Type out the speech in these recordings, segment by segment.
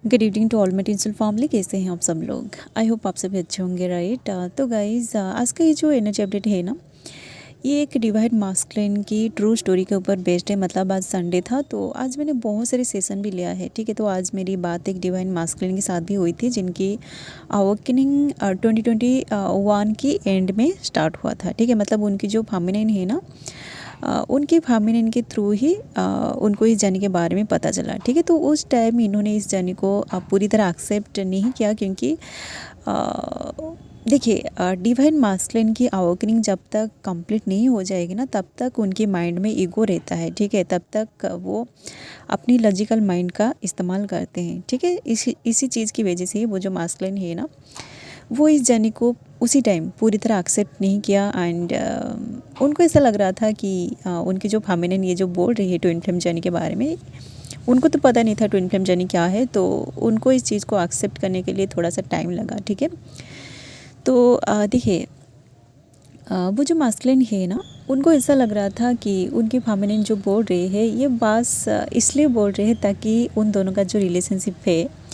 Good evening to all my tinsel family. कैसे हैं आप सब लोग? आई होप आप सभी अच्छे होंगे, राइट। तो गाइज़, आज का ये जो एनर्जी अपडेट है ना, ये एक डिवाइन मास्कुलिन की ट्रू स्टोरी के ऊपर बेस्ड है। मतलब आज संडे था तो आज मैंने बहुत सारे सेशन भी लिया है, ठीक है। तो आज मेरी बात एक डिवाइन मास्कुलिन के साथ भी हुई थी, जिनकी अवेकनिंग 2021 की एंड में स्टार्ट हुआ था, ठीक है। मतलब उनकी जो फेमिनिन है ना, उनकी फेमिनिन के थ्रू ही उनको इस जर्नी के बारे में पता चला, ठीक है। तो उस टाइम इन्होंने इस जर्नी को पूरी तरह एक्सेप्ट नहीं किया, क्योंकि देखिए, डिवाइन मास्कुलिन की अवेकनिंग जब तक कंप्लीट नहीं हो जाएगी ना, तब तक उनके माइंड में ईगो रहता है, ठीक है। तब तक वो अपनी लॉजिकल माइंड का इस्तेमाल करते हैं, ठीक है। इसी चीज़ की वजह से वो जो मास्कुलिन है ना, वो इस जर्नी को उसी टाइम पूरी तरह एक्सेप्ट नहीं किया। एंड उनको ऐसा लग रहा था कि उनकी जो फेमिनिन ये जो बोल रही है ट्विन फ्लेम जर्नी के बारे में, उनको तो पता नहीं था ट्विन फ्लेम जर्नी क्या है, तो उनको इस चीज़ को एक्सेप्ट करने के लिए थोड़ा सा टाइम लगा, ठीक है। तो देखिए, वो जो मास्कुलिन है ना, उनको ऐसा लग रहा था कि उनकी फेमिनिन जो बोल रही है ये बस इसलिए बोल रहे हैं ताकि उन दोनों का जो रिलेशनशिप है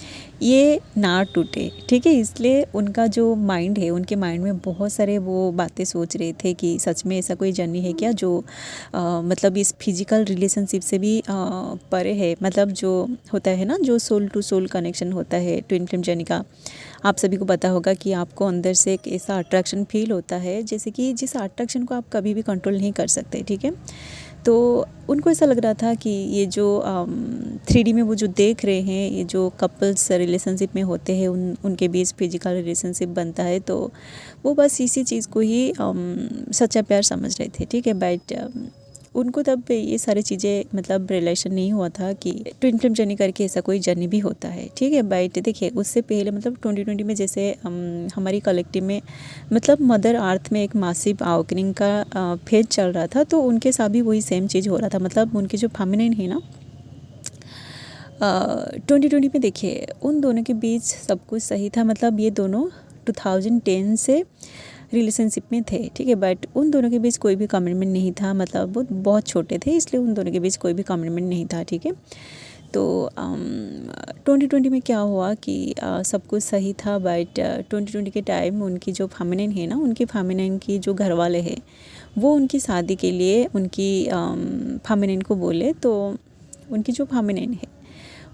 ये ना टूटे, ठीक है। इसलिए उनका जो माइंड है, उनके माइंड में बहुत सारे वो बातें सोच रहे थे कि सच में ऐसा कोई जर्नी है क्या जो मतलब इस फिजिकल रिलेशनशिप से भी परे है। मतलब जो होता है ना, जो सोल टू सोल कनेक्शन होता है ट्विन फ्लेम जर्नी का, आप सभी को पता होगा कि आपको अंदर से एक ऐसा अट्रैक्शन फील होता है, जैसे कि जिस अट्रैक्शन को आप कभी भी कंट्रोल नहीं कर सकते, ठीक है। तो उनको ऐसा लग रहा था कि ये जो 3D में वो जो देख रहे हैं, ये जो कपल्स रिलेशनशिप में होते हैं, उनके बीच फिजिकल रिलेशनशिप बनता है, तो वो बस इसी चीज़ को ही सच्चा प्यार समझ रहे थे, ठीक है। बट उनको तब ये सारी चीज़ें मतलब रिलेशन नहीं हुआ था कि ट्विन फ्लेम जर्नी करके ऐसा कोई जर्नी भी होता है, ठीक है। बट देखिए, उससे पहले मतलब 2020 में जैसे हमारी कलेक्टिव में मतलब मदर अर्थ में एक मासिव अवेकनिंग का फेज चल रहा था, तो उनके साथ भी वही सेम चीज़ हो रहा था। मतलब उनकी जो फेमिनिन है ना, 2020 में देखिए उन दोनों के बीच सब कुछ सही था। मतलब ये दोनों 2010 से रिलेशनशिप में थे, ठीक है। बट उन दोनों के बीच कोई भी कमिटमेंट नहीं था। मतलब वो बहुत छोटे थे, इसलिए उन दोनों के बीच कोई भी कमिटमेंट नहीं था, ठीक है। तो 2020 में क्या हुआ कि सब कुछ सही था। बट 2020 के टाइम उनकी जो फेमिनिन है ना, उनकी फेमिनिन की जो घर वाले हैं, वो उनकी शादी के लिए उनकी फेमिनिन को बोले। तो उनकी जो फेमिनिन है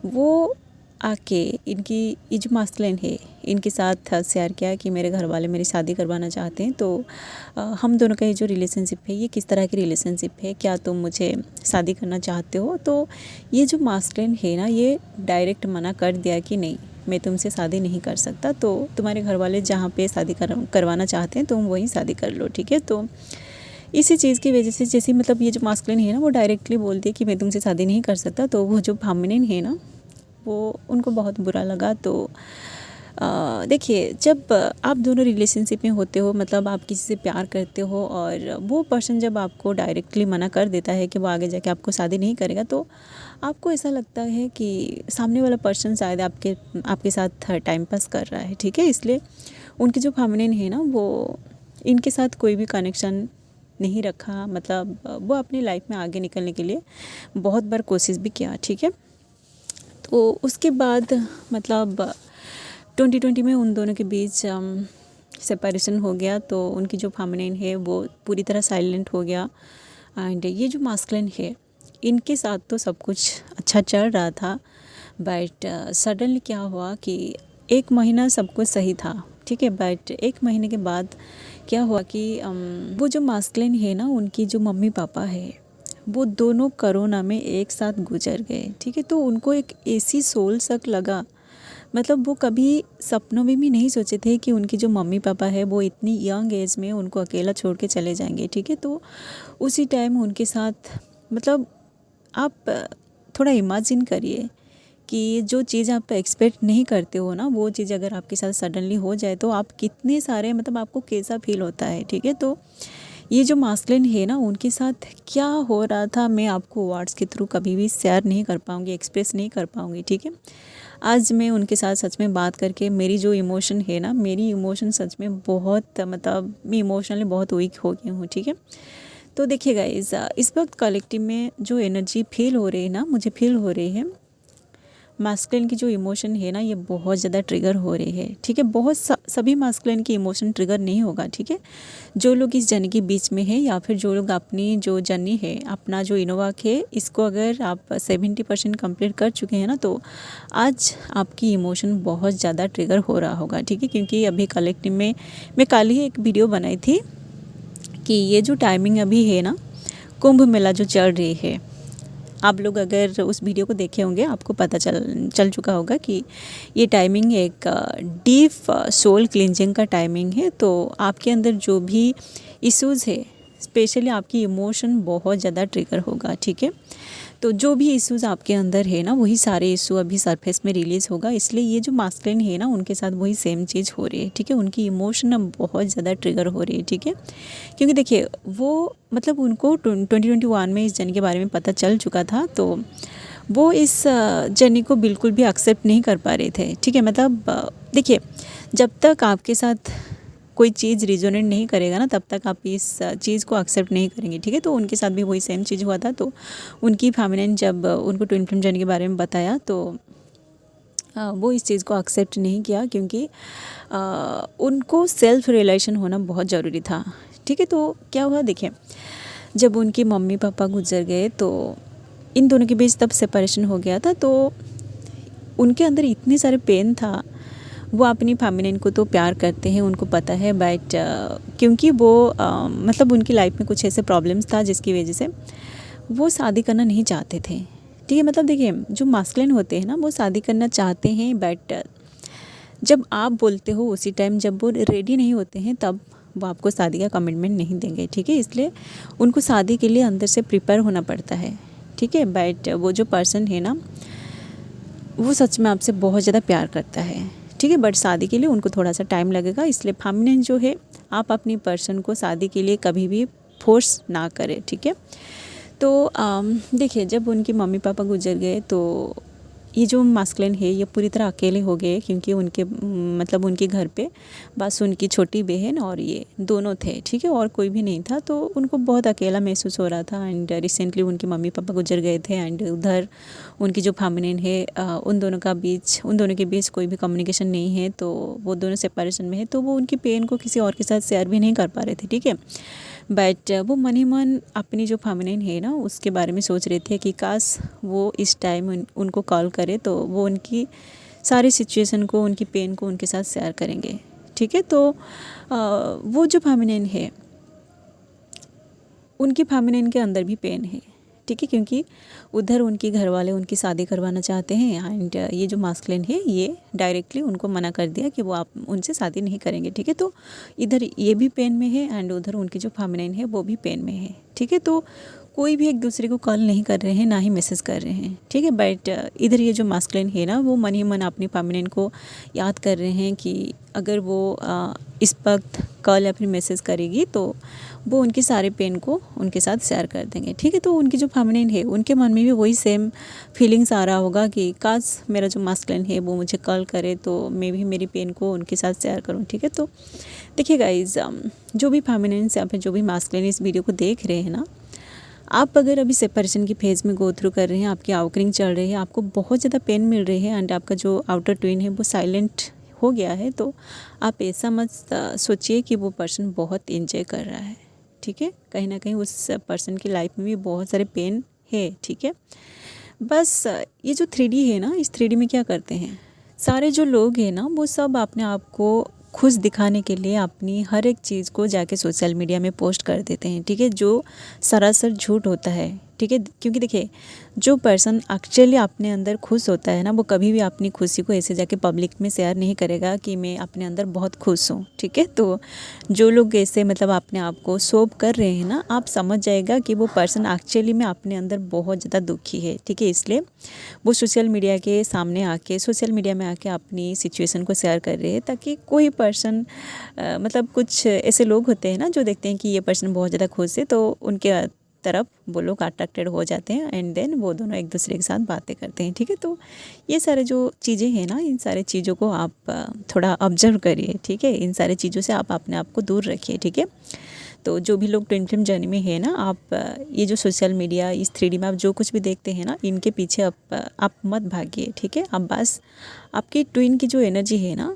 वो आके इनकी ये जो मास्कुलिन है, इनके साथ शेयर किया कि मेरे घर वाले मेरी शादी करवाना चाहते हैं, तो हम दोनों का ये जो रिलेशनशिप है ये किस तरह की रिलेशनशिप है, क्या तुम मुझे शादी करना चाहते हो। तो ये जो मास्कुलिन है ना, ये डायरेक्ट मना कर दिया कि नहीं, मैं तुमसे शादी नहीं कर सकता। तो तुम्हारे घर वाले जहाँ पे शादी करवाना चाहते हैं तुम वहीं शादी कर लो, ठीक है। तो इसी चीज़ की वजह से जैसे मतलब ये जो मास्कुलिन है ना, वो डायरेक्टली बोलती है कि मैं तुमसे शादी नहीं कर सकता। तो वो जो फेमिनिन है ना, वो उनको बहुत बुरा लगा। तो देखिए, जब आप दोनों रिलेशनशिप में होते हो, मतलब आप किसी से प्यार करते हो, और वो पर्सन जब आपको डायरेक्टली मना कर देता है कि वो आगे जाके आपको शादी नहीं करेगा, तो आपको ऐसा लगता है कि सामने वाला पर्सन शायद आपके साथ टाइम पास कर रहा है, ठीक है। इसलिए उनकी जो फेमिनिन है ना, वो इनके साथ कोई भी कनेक्शन नहीं रखा। मतलब वो अपनी लाइफ में आगे निकलने के लिए बहुत बार कोशिश भी किया, ठीक है। तो उसके बाद मतलब 2020 में उन दोनों के बीच सेपरेशन हो गया। तो उनकी जो फेमिनिन है वो पूरी तरह साइलेंट हो गया। एंड ये जो मास्कुलिन है, इनके साथ तो सब कुछ अच्छा चल रहा था। बट सडनली क्या हुआ कि 1 महीना सब कुछ सही था, ठीक है। बट 1 महीने के बाद क्या हुआ कि वो जो मास्कुलिन है ना, उनकी जो मम्मी पापा है, वो दोनों कोरोना में एक साथ गुजर गए, ठीक है। तो उनको एक ऐसी सोल शक लगा। मतलब वो कभी सपनों में भी नहीं सोचे थे कि उनकी जो मम्मी पापा है वो इतनी यंग एज में उनको अकेला छोड़ के चले जाएंगे, ठीक है। तो उसी टाइम उनके साथ मतलब आप थोड़ा इमेजिन करिए कि जो चीज़ आप एक्सपेक्ट नहीं करते हो ना, वो चीज़ अगर आपके साथ सडनली हो जाए तो आप कितने सारे मतलब आपको कैसा फील होता है, ठीक है। तो ये जो मास्कुलिन है ना, उनके साथ क्या हो रहा था मैं आपको वर्ड्स के थ्रू कभी भी शेयर नहीं कर पाऊँगी, एक्सप्रेस नहीं कर पाऊँगी, ठीक है। आज मैं उनके साथ सच में बात करके मेरी जो इमोशन है ना, मेरी इमोशन सच में बहुत मतलब मैं इमोशनली बहुत वीक हो गई हूँ, ठीक है। तो देखिए गाइस, इस वक्त कलेक्टिव में जो एनर्जी फील हो रही है ना, मुझे फील हो रही है, मास्कुलिन की जो इमोशन है ना ये बहुत ज़्यादा ट्रिगर हो रही है, ठीक है। बहुत सभी मास्कुलिन की इमोशन ट्रिगर नहीं होगा, ठीक है। जो लोग इस जर्नी के बीच में है या फिर जो लोग अपनी जो जर्नी है, अपना जो इनोवाक है, इसको अगर आप 70% कंप्लीट कर चुके हैं ना, तो आज आपकी इमोशन बहुत ज़्यादा ट्रिगर हो रहा होगा, ठीक है। क्योंकि अभी कलेक्टिव में मैं कल ही एक वीडियो बनाई थी कि ये जो टाइमिंग अभी है ना, कुंभ मेला जो चल रही है, आप लोग अगर उस वीडियो को देखे होंगे आपको पता चल चुका होगा कि ये टाइमिंग एक डीप सोल क्लिनजिंग का टाइमिंग है। तो आपके अंदर जो भी इश्यूज़ है, स्पेशली आपकी इमोशन बहुत ज़्यादा ट्रिगर होगा, ठीक है। तो जो भी इश्यूज़ आपके अंदर है ना, वही सारे इशू अभी सरफेस में रिलीज़ होगा। इसलिए ये जो मास्कुलिन है ना, उनके साथ वही सेम चीज़ हो रही है, ठीक है। उनकी इमोशन अब बहुत ज़्यादा ट्रिगर हो रही है, ठीक है। क्योंकि देखिए वो मतलब उनको 2021 में इस जर्नी के बारे में पता चल चुका था, तो वो इस जर्नी को बिल्कुल भी एक्सेप्ट नहीं कर पा रहे थे, ठीक है। मतलब देखिए, जब तक आपके साथ कोई चीज़ रिजोनेट नहीं करेगा ना, तब तक आप इस चीज़ को एक्सेप्ट नहीं करेंगे, ठीक है। तो उनके साथ भी वही सेम चीज़ हुआ था। तो उनकी फैमिली ने जब उनको ट्विन फ्लेम जर्नी के बारे में बताया, तो वो इस चीज़ को एक्सेप्ट नहीं किया, क्योंकि उनको सेल्फ रियलाइजेशन होना बहुत ज़रूरी था, ठीक है। तो क्या हुआ, देखिए, जब उनके मम्मी पापा गुजर गए तो इन दोनों के बीच तब सेपरेशन हो गया था। तो उनके अंदर इतने सारे पेन था। वो अपनी फैमिली को तो प्यार करते हैं, उनको पता है, बट क्योंकि वो मतलब उनकी लाइफ में कुछ ऐसे प्रॉब्लम्स था जिसकी वजह से वो शादी करना नहीं चाहते थे, ठीक है। मतलब देखिए, जो मास्कुलिन होते हैं ना, वो शादी करना चाहते हैं, बट जब आप बोलते हो उसी टाइम जब वो रेडी नहीं होते हैं, तब वो आपको शादी का कमिटमेंट नहीं देंगे, ठीक है। इसलिए उनको शादी के लिए अंदर से प्रिपेयर होना पड़ता है, ठीक है। बट वो जो पर्सन है ना, वो सच में आपसे बहुत ज़्यादा प्यार करता है, ठीक है। बट शादी के लिए उनको थोड़ा सा टाइम लगेगा। इसलिए फेमिनिन जो है, आप अपनी पर्सन को शादी के लिए कभी भी फोर्स ना करें, ठीक है। तो देखिए, जब उनके मम्मी पापा गुजर गए तो ये जो मास्कुलिन है ये पूरी तरह अकेले हो गए, क्योंकि उनके मतलब उनके घर पे बस उनकी छोटी बहन और ये दोनों थे, ठीक है, और कोई भी नहीं था। तो उनको बहुत अकेला महसूस हो रहा था। एंड रिसेंटली उनके मम्मी पापा गुजर गए थे, एंड उधर उनकी जो फेमिनिन है, उन दोनों के बीच कोई भी कम्युनिकेशन नहीं है। तो वो दोनों सेपरेशन में है, तो वो उनकी पेन को किसी और के साथ शेयर भी नहीं कर पा रहे थे, ठीक है। बट वो मन ही मन अपनी जो फेमिनिन है ना, उसके बारे में सोच रहे थे कि काश वो इस टाइम उनको कॉल करे, तो वो उनकी सारी सिचुएशन को, उनकी पेन को उनके साथ शेयर करेंगे, ठीक है। तो वो जो फेमिनिन है, उनकी फेमिनिन के अंदर भी पेन है, ठीक है, क्योंकि उधर उनके घर वाले उनकी शादी करवाना चाहते हैं, एंड ये जो मास्कुलिन है ये डायरेक्टली उनको मना कर दिया कि वो आप उनसे शादी नहीं करेंगे, ठीक है। तो इधर ये भी पेन में है, एंड उधर उनकी जो फेमिनिन है वो भी पेन में है, ठीक है। तो कोई भी एक दूसरे को कॉल नहीं कर रहे हैं, ना ही मैसेज कर रहे हैं, ठीक है। बट इधर ये जो मास्कुलिन है ना, वो मन ही मन अपनी फेमिनिन को याद कर रहे हैं कि अगर वो इस वक्त कॉल या फिर मैसेज करेगी तो वो उनके सारे पेन को उनके साथ शेयर कर देंगे, ठीक है। तो उनकी जो फेमिनिन है, उनके मन में भी वही सेम फीलिंग्स आ रहा होगा कि काश मेरा जो मास्कुलिन है वो मुझे कॉल करे, तो मैं भी मेरी पेन को उनके साथ शेयर करूं, ठीक है। तो देखिए गाइज, जो भी फेमिनिन या फिर जो भी मास्कुलिन इस वीडियो को देख रहे हैं ना, आप अगर अभी सेपरेशन की फेज़ में गो थ्रू कर रहे हैं, आपकी आउटरिंग चल रही है, आपको बहुत ज़्यादा पेन मिल रही है, एंड आपका जो आउटर ट्विन है वो साइलेंट हो गया है, तो आप ऐसा मत सोचिए कि वो पर्सन बहुत एंजॉय कर रहा है, ठीक है। कहीं ना कहीं उस पर्सन की लाइफ में भी बहुत सारे पेन है, ठीक है। बस ये जो 3D है ना, इस 3D में क्या करते हैं सारे जो लोग हैं ना, वो सब अपने आप को खुश दिखाने के लिए अपनी हर एक चीज़ को जाके सोशल मीडिया में पोस्ट कर देते हैं, ठीक है, जो सरासर झूठ होता है, ठीक है। क्योंकि देखिए, जो पर्सन एक्चुअली अपने अंदर खुश होता है ना, वो कभी भी अपनी खुशी को ऐसे जाके पब्लिक में शेयर नहीं करेगा कि मैं अपने अंदर बहुत खुश हूँ, ठीक है। तो जो लोग ऐसे मतलब अपने आप को शोप कर रहे हैं ना, आप समझ जाएगा कि वो पर्सन एक्चुअली में अपने अंदर बहुत ज़्यादा दुखी है, ठीक है। इसलिए वो सोशल मीडिया के सामने आके, सोशल मीडिया में आके अपनी सिचुएशन को शेयर कर रहे हैं, ताकि कोई पर्सन मतलब कुछ ऐसे लोग होते हैं ना जो देखते हैं कि ये पर्सन बहुत ज़्यादा खुश है, तो उनके तरफ वो लोग अट्रैक्टेड हो जाते हैं, एंड देन वो दोनों एक दूसरे के साथ बातें करते हैं, ठीक है। तो ये सारे जो चीज़ें हैं ना, इन सारे चीज़ों को आप थोड़ा ऑब्जर्व करिए, ठीक है। इन सारे चीज़ों से आप अपने आप को दूर रखिए, ठीक है। तो जो भी लोग ट्विन फ्लेम जर्नी में है ना, आप ये जो सोशल मीडिया, इस 3D में आप जो कुछ भी देखते हैं ना, इनके पीछे आप मत भागिए, ठीक है। आप बस आपकी ट्विन की जो एनर्जी है ना,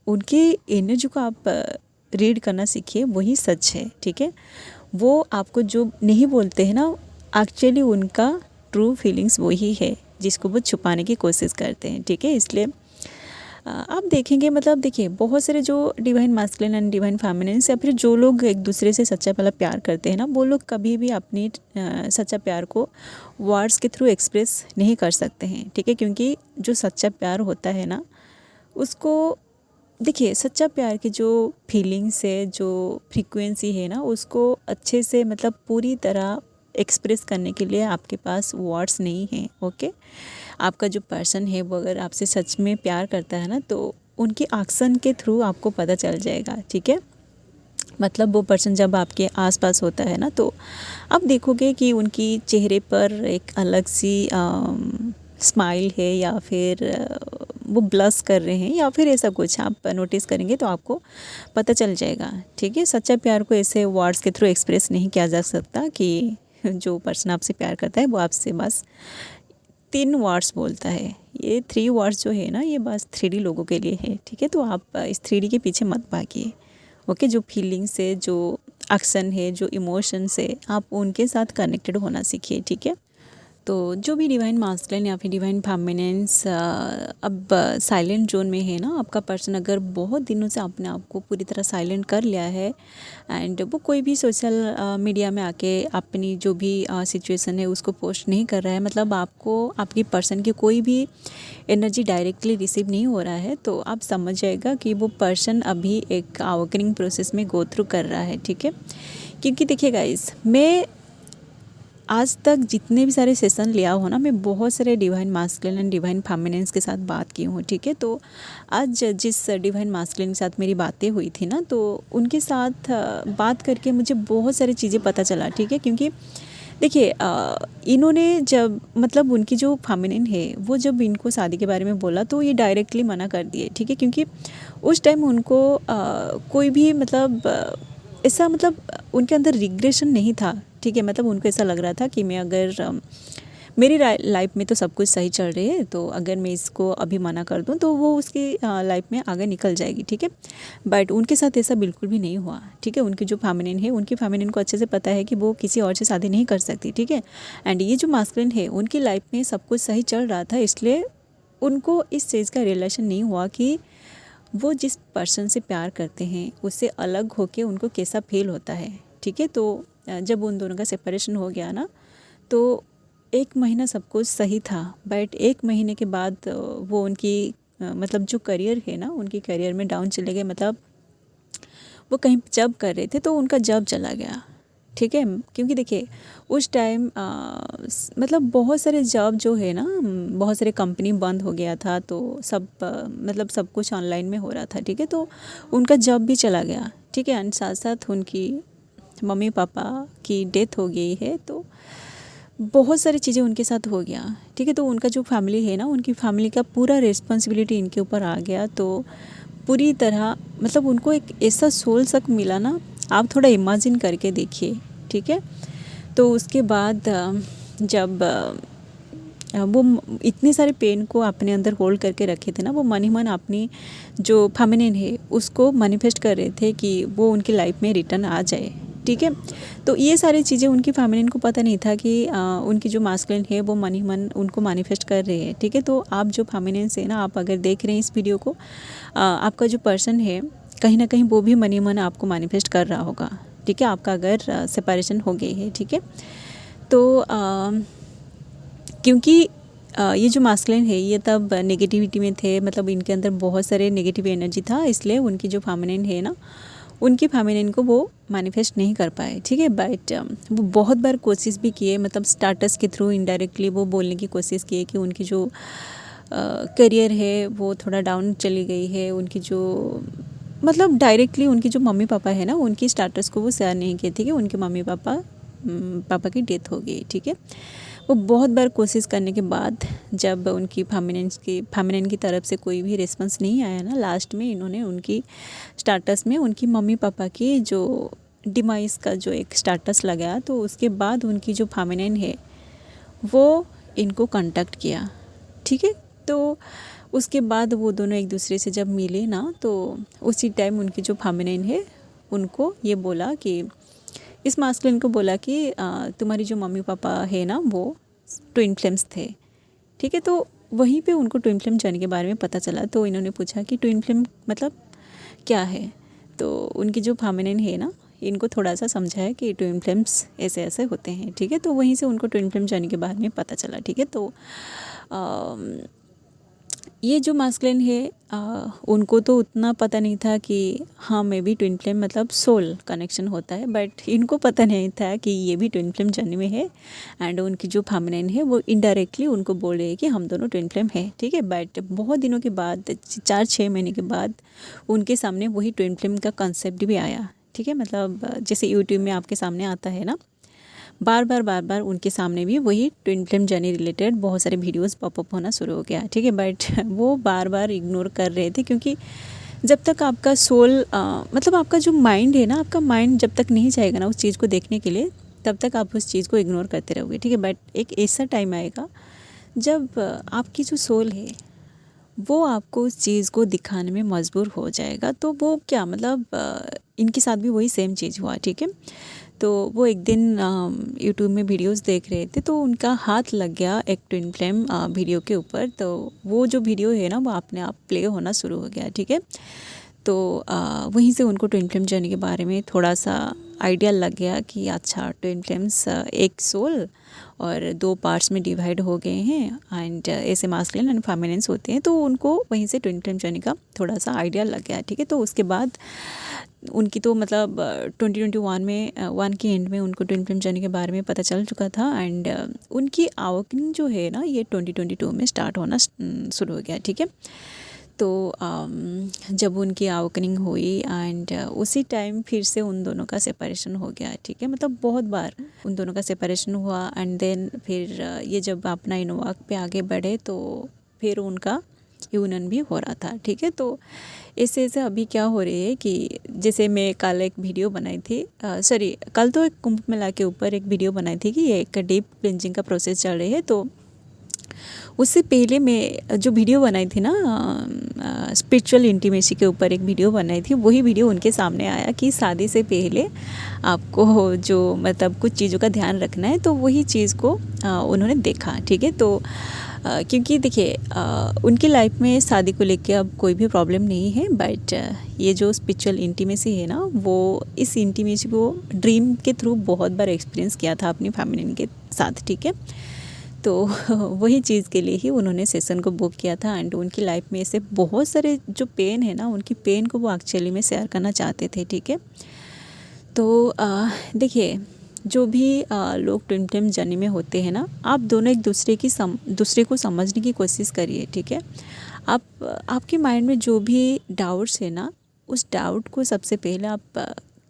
उनकी एनर्जी को आप रीड करना सीखिए, वही सच है, ठीक है। वो आपको जो नहीं बोलते हैं ना, एक्चुअली उनका ट्रू फीलिंग्स वही है जिसको वो छुपाने की कोशिश करते हैं, ठीक है। इसलिए आप देखेंगे, मतलब देखिए बहुत सारे जो divine masculine and divine feminines या फिर जो लोग एक दूसरे से सच्चा पहला प्यार करते हैं ना, वो लोग कभी भी अपनी सच्चा प्यार को वर्ड्स के थ्रू एक्सप्रेस नहीं कर सकते हैं, ठीक है। क्योंकि जो सच्चा प्यार होता है ना, उसको देखिए, सच्चा प्यार की जो फीलिंग्स है, जो फ्रीक्वेंसी है ना, उसको अच्छे से मतलब पूरी तरह एक्सप्रेस करने के लिए आपके पास वर्ड्स नहीं हैं, ओके। आपका जो पर्सन है वो अगर आपसे सच में प्यार करता है ना, तो उनकी एक्शन के थ्रू आपको पता चल जाएगा, ठीक है। मतलब वो पर्सन जब आपके आसपास होता है ना, तो आप देखोगे कि उनकी चेहरे पर एक अलग सी स्माइल है, या फिर वो ब्लश कर रहे हैं, या फिर ऐसा कुछ आप नोटिस करेंगे तो आपको पता चल जाएगा, ठीक है। सच्चा प्यार को ऐसे वर्ड्स के थ्रू एक्सप्रेस नहीं किया जा सकता कि जो पर्सन आपसे प्यार करता है वो आपसे बस 3 वर्ड्स बोलता है। ये 3 वर्ड्स जो है ना, ये बस 3D लोगों के लिए है, ठीक है। तो आप इस 3D के पीछे मत भागिए, ओके। जो फीलिंग्स है, जो एक्शन है, जो इमोशंस है, आप उनके साथ कनेक्टेड होना सीखिए, ठीक है। तो जो भी डिवाइन मास्कुलिन या फिर डिवाइन फेमिनिन्स अब साइलेंट जोन में है ना, आपका पर्सन अगर बहुत दिनों से अपने आप को पूरी तरह साइलेंट कर लिया है, एंड वो कोई भी सोशल मीडिया में आके अपनी जो भी सिचुएशन है उसको पोस्ट नहीं कर रहा है, मतलब आपको आपकी पर्सन की कोई भी एनर्जी डायरेक्टली रिसीव नहीं हो रहा है, तो आप समझ जाएगा कि वो पर्सन अभी एक अवेकनिंग प्रोसेस में गो थ्रू कर रहा है, ठीक है। क्योंकि देखिए गाइस, मैं आज तक जितने भी सारे सेशन लिया हो ना, मैं बहुत सारे divine masculine and divine feminines के साथ बात की हूँ, ठीक है। तो आज जिस डिवाइन मास्कुलिन के साथ मेरी बातें हुई थी ना, तो उनके साथ बात करके मुझे बहुत सारी चीज़ें पता चला, ठीक है। क्योंकि देखिए, इन्होंने जब मतलब उनकी जो फेमिनिन है वो जब इनको शादी के बारे में बोला, तो ये डायरेक्टली मना कर दिए, ठीक है। क्योंकि उस टाइम उनको कोई भी मतलब ऐसा मतलब उनके अंदर रिग्रेशन नहीं था, ठीक है। मतलब उनको ऐसा लग रहा था कि मैं अगर मेरी लाइफ में तो सब कुछ सही चल रही है, तो अगर मैं इसको अभी मना कर दूं तो वो उसकी लाइफ में आगे निकल जाएगी, ठीक है। बट उनके साथ ऐसा बिल्कुल भी नहीं हुआ, ठीक है। उनकी जो फेमिनिन है, उनकी फेमिनिन को अच्छे से पता है कि वो किसी और से शादी नहीं कर सकती, ठीक है। एंड ये जो मास्कुलिन है, उनकी लाइफ में सब कुछ सही चल रहा था, इसलिए उनको इस चीज़ का रिलेशन नहीं हुआ कि वो जिस पर्सन से प्यार करते हैं उससे अलग होके उनको कैसा फील होता है, ठीक है। तो जब उन दोनों का सेपरेशन हो गया ना, तो 1 महीना सब कुछ सही था, बट 1 महीने के बाद वो उनकी मतलब जो करियर है ना, उनकी करियर में डाउन चले गए। मतलब वो कहीं जॉब कर रहे थे तो उनका जॉब चला गया, ठीक है। क्योंकि देखिए उस टाइम मतलब बहुत सारे जॉब जो है ना, बहुत सारे कंपनी बंद हो गया था, तो सब मतलब सब कुछ ऑनलाइन में हो रहा था, ठीक है। तो उनका जॉब भी चला गया, ठीक है। एंड साथ साथ उनकी मम्मी पापा की डेथ हो गई है, तो बहुत सारी चीज़ें उनके साथ हो गया, ठीक है। तो उनका जो फैमिली है ना, उनकी फैमिली का पूरा रिस्पॉन्सिबिलिटी इनके ऊपर आ गया। तो पूरी तरह मतलब उनको एक ऐसा सोल सक मिला ना, आप थोड़ा इमेजिन करके देखिए, ठीक है। तो उसके बाद जब वो इतने सारे पेन को अपने अंदर होल्ड करके रखे थे ना, वो मन ही मन अपनी जो फेमिनिन है उसको मैनिफेस्ट कर रहे थे कि वो उनकी लाइफ में रिटर्न आ जाए, ठीक है। तो ये सारी चीज़ें उनकी फेमिनिन को पता नहीं था कि उनकी जो मास्कुलिन है वो मन ही मन उनको मैनिफेस्ट कर रहे हैं, ठीक है। तो आप जो फेमिनिन है ना, आप अगर देख रहे हैं इस वीडियो को, आपका जो पर्सन है कहीं ना कहीं वो भी मन ही मन आपको मैनिफेस्ट कर रहा होगा, ठीक है। आपका अगर सेपरेशन हो गई है, ठीक है। तो क्योंकि ये जो मास्कुलिन है ये तब नेगेटिविटी में थे, मतलब इनके अंदर बहुत सारे नेगेटिव एनर्जी था, इसलिए उनकी जो फेमिनिन है ना, उनकी फेमिनिन को वो मैनिफेस्ट नहीं कर पाए, ठीक है। बट वो बहुत बार कोशिश भी किए, मतलब स्टाटस के थ्रू इनडायरेक्टली वो बोलने की कोशिश किए कि उनकी जो करियर है वो थोड़ा डाउन चली गई है। उनकी जो मतलब डायरेक्टली उनकी जो मम्मी पापा है ना, उनकी स्टाटस को वो शेयर नहीं किए थे कि उनके मम्मी पापा की डेथ हो गई, ठीक है। वो बहुत बार कोशिश करने के बाद जब उनकी फेमिनिन की तरफ से कोई भी रिस्पॉन्स नहीं आया ना, लास्ट में इन्होंने उनकी स्टाटस में उनकी मम्मी पापा की जो डिमाइस का जो एक स्टेटस लगाया, तो उसके बाद उनकी जो फेमिनिन है वो इनको कांटेक्ट किया, ठीक है। तो उसके बाद वो दोनों एक दूसरे से जब मिले ना, तो उसी टाइम उनकी जो फेमिनिन है उनको ये बोला कि इस मास्कुलिन को बोला कि तुम्हारी जो मम्मी पापा है ना वो ट्विन फ्लेम्स थे, ठीक है। तो वहीं पे उनको ट्विन फ्लेम जर्नी के बारे में पता चला। तो इन्होंने पूछा कि ट्विन फ्लेम मतलब क्या है। तो उनकी जो फेमिनिन है ना, इनको थोड़ा सा समझाया कि ट्विन फ्लेम्स ऐसे ऐसे होते हैं, ठीक है। तो वहीं से उनको ट्विन फ्लेम जर्नी के बारे में पता चला, ठीक है। तो ये जो मास्कुलिन है उनको तो उतना पता नहीं था कि हाँ मे बी ट्विन फ्लेम मतलब सोल कनेक्शन होता है, बट इनको पता नहीं था कि ये भी ट्विन फ्लेम जर्नी में है। एंड उनकी जो फेमिनिन है वो इनडायरेक्टली उनको बोल रही है कि हम दोनों ट्विन फ्लेम है, ठीक है। बट बहुत दिनों के बाद 4-6 महीने के बाद उनके सामने वही ट्विन फ्लेम का कंसेप्ट भी आया, ठीक है। मतलब जैसे यूट्यूब में आपके सामने आता है ना, बार बार उनके सामने भी वही ट्विन फ्लेम जर्नी रिलेटेड बहुत सारे वीडियोस पॉपअप होना शुरू हो गया, ठीक है। बट वो बार इग्नोर कर रहे थे, क्योंकि जब तक आपका सोल मतलब आपका जो माइंड है ना, आपका माइंड जब तक नहीं जाएगा ना उस चीज़ को देखने के लिए, तब तक आप उस चीज़ को इग्नोर करते रहोगे, ठीक है। बट एक ऐसा टाइम आएगा जब आपकी जो सोल है वो आपको उस चीज़ को दिखाने में मजबूर हो जाएगा। तो वो क्या मतलब इनके साथ भी वही सेम चीज़ हुआ, ठीक है। तो वो एक दिन यूट्यूब में वीडियोस देख रहे थे, तो उनका हाथ लग गया एक ट्विन फ्लेम वीडियो के ऊपर। तो वो जो वीडियो है ना वो अपने आप प्ले होना शुरू हो गया, ठीक है। तो वहीं से उनको ट्विन फ्लेम जर्नी के बारे में थोड़ा सा आइडिया लग गया कि अच्छा ट्विन फ्लेम्स एक सोल और 2 पार्ट्स में डिवाइड हो गए हैं, एंड ऐसे मास्कुलिन एंड फेमिनिन्स होते हैं। तो उनको वहीं से ट्विन फ्लेम जर्नी का थोड़ा सा आइडिया लग गया, ठीक है। तो उसके बाद उनकी तो मतलब 2021 में 1 के एंड में उनको ट्विन फ्लेम जर्नी के बारे में पता चल चुका था। एंड उनकी अवेकनिंग जो है ना ये 2022 में स्टार्ट होना शुरू हो गया, ठीक है। तो जब उनकी अवेकनिंग हुई एंड उसी टाइम फिर से उन दोनों का सेपरेशन हो गया, ठीक है। मतलब बहुत बार उन दोनों का सेपरेशन हुआ, एंड देन फिर ये जब अपना इनोवा पे आगे बढ़े तो फिर उनका यूनियन भी हो रहा था, ठीक है। तो ऐसे ऐसे अभी क्या हो रही है कि जैसे मैं कल एक वीडियो बनाई थी, सॉरी कल तो एक कुंभ मेला के ऊपर एक वीडियो बनाई थी कि ये एक डीप क्लिनजिंग का प्रोसेस चल रही है। तो उससे पहले मैं जो वीडियो बनाई थी ना स्पिरिचुअल इंटीमेसी के ऊपर एक वीडियो बनाई थी, वही वीडियो उनके सामने आया कि शादी से पहले आपको जो मतलब कुछ चीज़ों का ध्यान रखना है, तो वही चीज़ को उन्होंने देखा, ठीक है। तो क्योंकि देखिए उनकी लाइफ में शादी को लेके अब कोई भी प्रॉब्लम नहीं है, बट ये जो स्पिरिचुअल इंटीमेसी है ना, वो इस इंटीमेसी को ड्रीम के थ्रू बहुत बार एक्सपीरियंस किया था अपनी फैमिली के साथ, ठीक है। तो वही चीज़ के लिए ही उन्होंने सेशन को बुक किया था। एंड उनकी लाइफ में ऐसे बहुत सारे जो पेन है ना, उनकी पेन को वो एक्चुअली में शेयर करना चाहते थे, ठीक है। तो देखिए जो भी लोग ट्विन फ्लेम जर्नी में होते हैं ना, आप दोनों एक दूसरे को समझने की कोशिश करिए, ठीक है। आपके माइंड में जो भी डाउट्स है ना, उस डाउट को सबसे पहले आप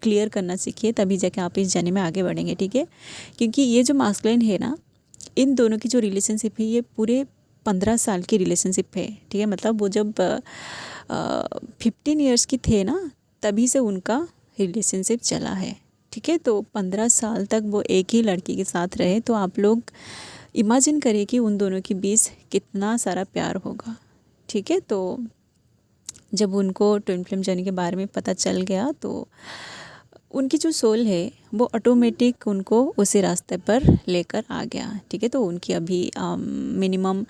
क्लियर करना सीखिए, तभी जाके आप इस जर्नी में आगे बढ़ेंगे, ठीक है। क्योंकि ये जो मास्कुलिन है ना, इन दोनों की जो रिलेशनशिप है ये पूरे 15 साल की रिलेशनशिप है, ठीक है। मतलब वो जब 15 ईयर्स की थे ना, तभी से उनका रिलेशनशिप चला है, ठीक है। तो 15 साल तक वो एक ही लड़की के साथ रहे। तो आप लोग इमेजिन करिए कि उन दोनों के बीच कितना सारा प्यार होगा, ठीक है। तो जब उनको ट्विन फ्लेम जर्नी के बारे में पता चल गया, तो उनकी जो सोल है वो ऑटोमेटिक उनको उसी रास्ते पर लेकर आ गया, ठीक है। तो उनकी अभी मिनिमम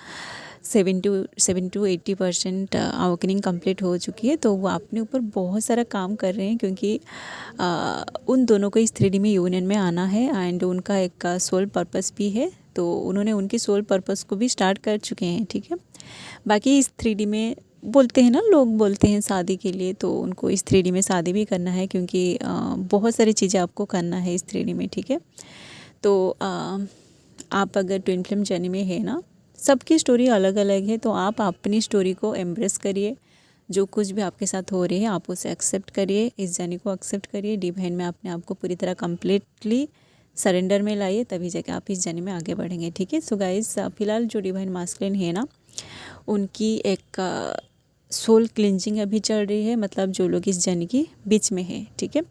7 to 80% अवेकनिंग कंप्लीट हो चुकी है। तो वो अपने ऊपर बहुत सारा काम कर रहे हैं, क्योंकि उन दोनों को इस 3D में यूनियन में आना है, एंड उनका एक सोल पर्पस भी है। तो उन्होंने उनकी सोल पर्पस को भी स्टार्ट कर चुके हैं, ठीक है। बाकी इस 3D में बोलते हैं ना, लोग बोलते हैं शादी के लिए, तो उनको इस 3D में शादी भी करना है, क्योंकि बहुत सारी चीज़ें आपको करना है इस 3D में, ठीक है। तो आप अगर ट्विन फ्लेम जर्नी में है ना, सबकी स्टोरी अलग अलग है, तो आप अपनी स्टोरी को एम्ब्रेस करिए। जो कुछ भी आपके साथ हो रही है आप उसे एक्सेप्ट करिए, इस जर्नी को एक्सेप्ट करिए, डिवाइन में अपने आप को पूरी तरह कम्प्लीटली सरेंडर में लाइए, तभी जाके आप इस जर्नी में आगे बढ़ेंगे, ठीक है। सो गाइस, फिलहाल जो डिवाइन मास्कुलिन है ना, उनकी एक सोल क्लिनजिंग अभी चल रही है, मतलब जो लोग इस जर्नी की बीच में है, ठीक है।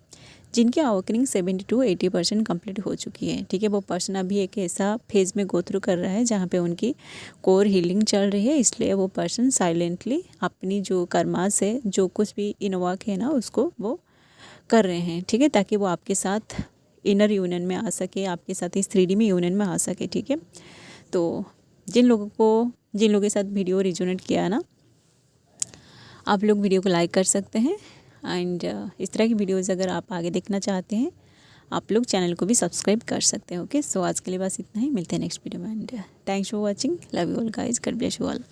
जिनकी अवेकनिंग 70 to 80% कंप्लीट हो चुकी है, ठीक है। वो पर्सन अभी एक ऐसा फेज़ में गो थ्रू कर रहा है जहाँ पे उनकी कोर हीलिंग चल रही है, इसलिए वो पर्सन साइलेंटली अपनी जो कर्मा से जो कुछ भी इनवर्क है ना उसको वो कर रहे हैं, ठीक है, ताकि वो आपके साथ इनर यूनियन में आ सके, आपके साथ इस 3D में यूनियन में आ सके, ठीक है। तो जिन लोगों के साथ वीडियो रिजोनेट किया है ना, आप लोग वीडियो को लाइक कर सकते हैं। एंड इस तरह की वीडियोज़ अगर आप आगे देखना चाहते हैं, आप लोग चैनल को भी सब्सक्राइब कर सकते हैं। ओके, सो आज के लिए बस इतना ही, मिलते हैं नेक्स्ट वीडियो में। And thanks for watching, love you all guys, God bless you all.